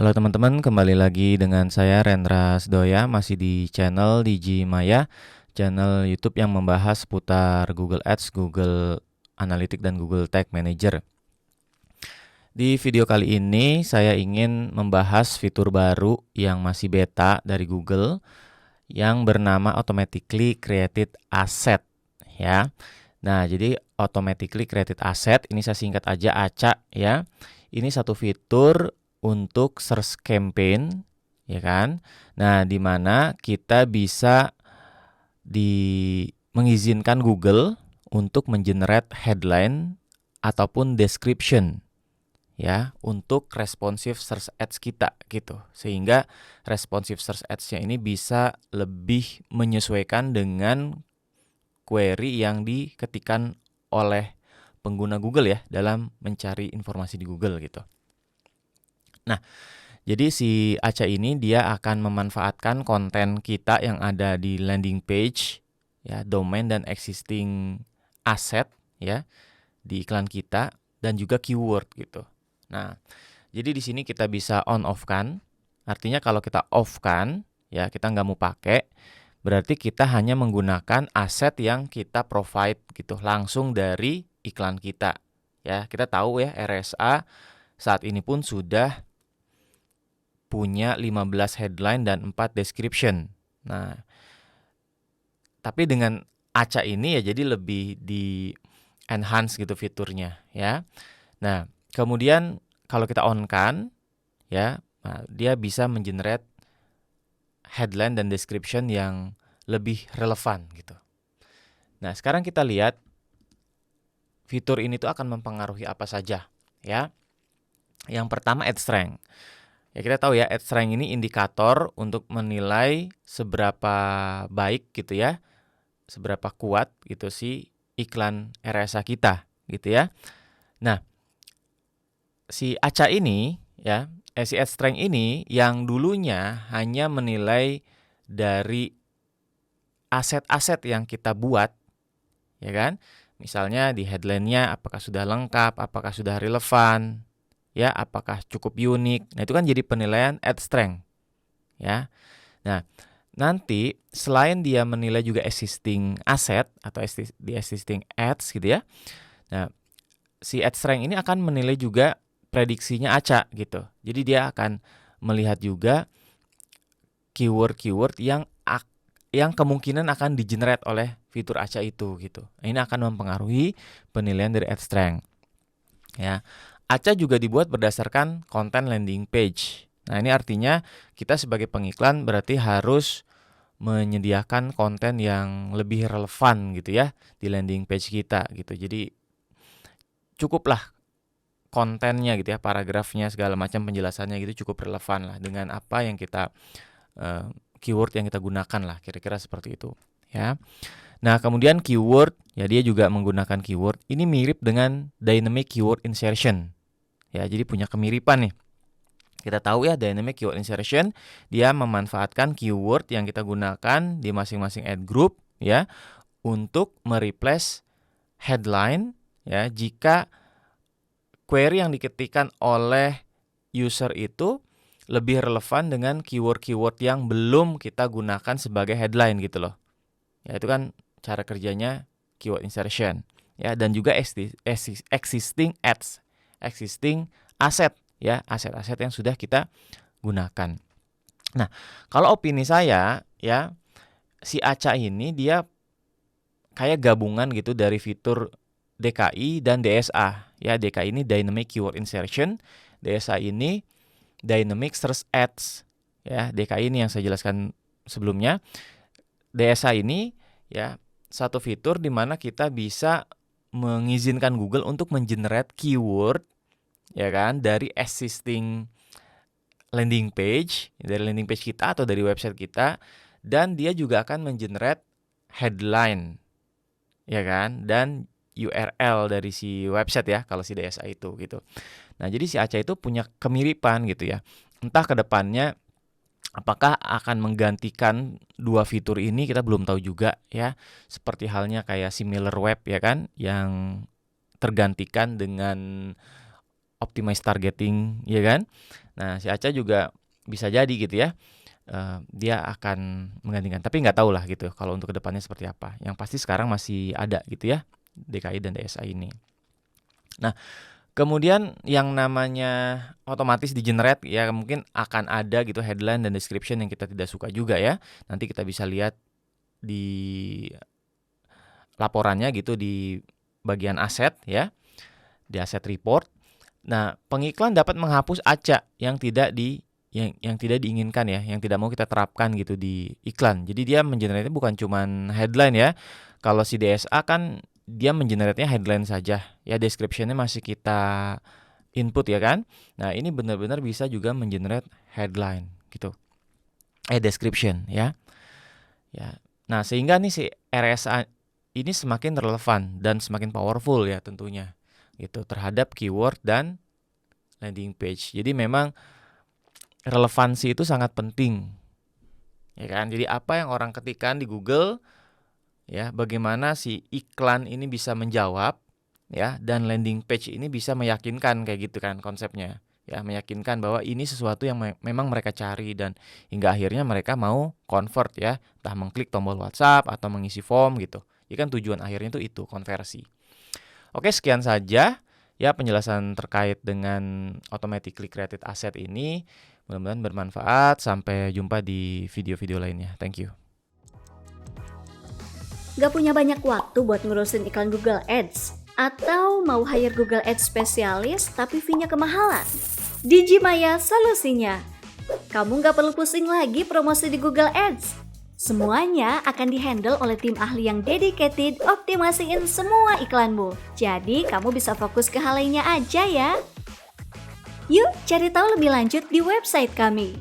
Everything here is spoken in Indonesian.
Halo teman-teman, kembali lagi dengan saya Rendra Sdoya, masih di channel Digi Maya, channel YouTube yang membahas seputar Google Ads, Google Analytics, dan Google Tag Manager. Di video kali ini saya ingin membahas fitur baru yang masih beta dari Google yang bernama Automatically Created Asset ya. Nah, jadi Automatically Created Asset ini saya singkat aja ACA ya. Ini satu fitur untuk search campaign, ya kan? Nah, di mana kita bisa mengizinkan Google untuk mengenerate headline ataupun description ya untuk responsive search ads kita gitu. Sehingga responsive search ads-nya ini bisa lebih menyesuaikan dengan query yang diketikkan oleh pengguna Google ya dalam mencari informasi di Google gitu. Nah, jadi si ACA ini dia akan memanfaatkan konten kita yang ada di landing page, ya, domain dan existing asset ya di iklan kita dan juga keyword gitu. Nah, jadi di sini kita bisa on off kan. Artinya kalau kita off kan, ya kita nggak mau pakai, berarti kita hanya menggunakan aset yang kita provide gitu langsung dari iklan kita. Ya, kita tahu ya RSA saat ini pun sudah punya 15 headline dan 4 description. Nah, tapi dengan ACA ini ya jadi lebih di enhance gitu fiturnya ya. Nah, kemudian kalau kita on kan ya, dia bisa mengenerate headline dan description yang lebih relevan gitu. Nah, sekarang kita lihat fitur ini tuh akan mempengaruhi apa saja ya. Yang pertama ad strength. Ya kita tahu ya ad strength ini indikator untuk menilai seberapa baik gitu ya, seberapa kuat gitu si iklan RSA kita gitu ya. Nah, si ACA ini ya, si ad strength ini yang dulunya hanya menilai dari aset-aset yang kita buat, ya kan? Misalnya di headline-nya apakah sudah lengkap, apakah sudah relevan, ya, apakah cukup unik. Nah, itu kan jadi penilaian ad strength, ya. Nah, nanti selain dia menilai juga existing asset atau di existing ads gitu ya. Nah, si ad strength ini akan menilai juga prediksinya ACA gitu. Jadi dia akan melihat juga keyword-keyword yang kemungkinan akan di-generate oleh fitur ACA itu gitu. Ini akan mempengaruhi penilaian dari ad strength. Ya. ACA juga dibuat berdasarkan konten landing page. Nah, ini artinya kita sebagai pengiklan berarti harus menyediakan konten yang lebih relevan gitu ya di landing page kita gitu. Jadi cukuplah kontennya gitu ya, paragrafnya segala macam penjelasannya gitu cukup relevan lah dengan apa yang kita keyword yang kita gunakan lah, kira-kira seperti itu ya. Nah, kemudian keyword ya dia juga menggunakan keyword. Ini mirip dengan dynamic keyword insertion. Ya, jadi punya kemiripan nih. Kita tahu ya dynamic keyword insertion dia memanfaatkan keyword yang kita gunakan di masing-masing ad group ya untuk mereplace headline ya jika query yang diketikkan oleh user itu lebih relevan dengan keyword-keyword yang belum kita gunakan sebagai headline gitu loh. Ya, itu kan cara kerjanya keyword insertion ya, dan juga existing ads, existing asset ya, aset-aset yang sudah kita gunakan. Nah, kalau opini saya ya, si ACA ini dia kayak gabungan gitu dari fitur DKI dan DSA. Ya, DKI ini Dynamic Keyword Insertion, DSA ini Dynamic Search Ads. Ya, DKI ini yang saya jelaskan sebelumnya. DSA ini ya satu fitur di mana kita bisa mengizinkan Google untuk mengenerate keyword ya kan dari existing landing page, dari landing page kita atau dari website kita, dan dia juga akan mengenerate headline ya kan dan URL dari si website ya kalau si DSA itu gitu. Nah, jadi si ACA itu punya kemiripan gitu ya. Entah ke depannya apakah akan menggantikan dua fitur ini kita belum tahu juga ya. Seperti halnya kayak SimilarWeb ya kan yang tergantikan dengan optimize targeting, ya kan? Nah, si Aca juga bisa jadi gitu ya, dia akan menggantikan. Tapi nggak tahu lah gitu kalau untuk kedepannya seperti apa. Yang pasti sekarang masih ada gitu ya, DKI dan DSA ini. Nah, kemudian yang namanya otomatis di generate ya mungkin akan ada gitu headline dan description yang kita tidak suka juga ya. Nanti kita bisa lihat di laporannya gitu di bagian aset ya, di aset report. Nah, pengiklan dapat menghapus acak yang tidak diinginkan ya, yang tidak mau kita terapkan gitu di iklan. Jadi dia mengenerate bukan cuman headline ya. Kalau si DSA kan dia mengenerate headline saja, ya description-nya masih kita input ya kan. Nah, ini benar-benar bisa juga mengenerate headline gitu. Description ya. Ya. Nah, sehingga nih si RSA ini semakin relevan dan semakin powerful ya tentunya gitu terhadap keyword dan landing page. Jadi memang relevansi itu sangat penting. Ya kan? Jadi apa yang orang ketikkan di Google ya, bagaimana si iklan ini bisa menjawab ya, dan landing page ini bisa meyakinkan kayak gitu kan konsepnya. Ya, meyakinkan bahwa ini sesuatu yang memang mereka cari dan hingga akhirnya mereka mau convert ya, entah mengklik tombol WhatsApp atau mengisi form gitu. Ya kan tujuan akhirnya itu konversi. Oke, sekian saja ya penjelasan terkait dengan automatically created asset ini. Mudah-mudahan bermanfaat. Sampai jumpa di video-video lainnya. Thank you. Gak punya banyak waktu buat ngurusin iklan Google Ads? Atau mau hire Google Ads spesialis tapi fee-nya kemahalan? Digimaya solusinya. Kamu gak perlu pusing lagi promosi di Google Ads. Semuanya akan dihandle oleh tim ahli yang dedicated optimasiin semua iklanmu. Jadi kamu bisa fokus ke hal lainnya aja ya. Yuk cari tahu lebih lanjut di website kami.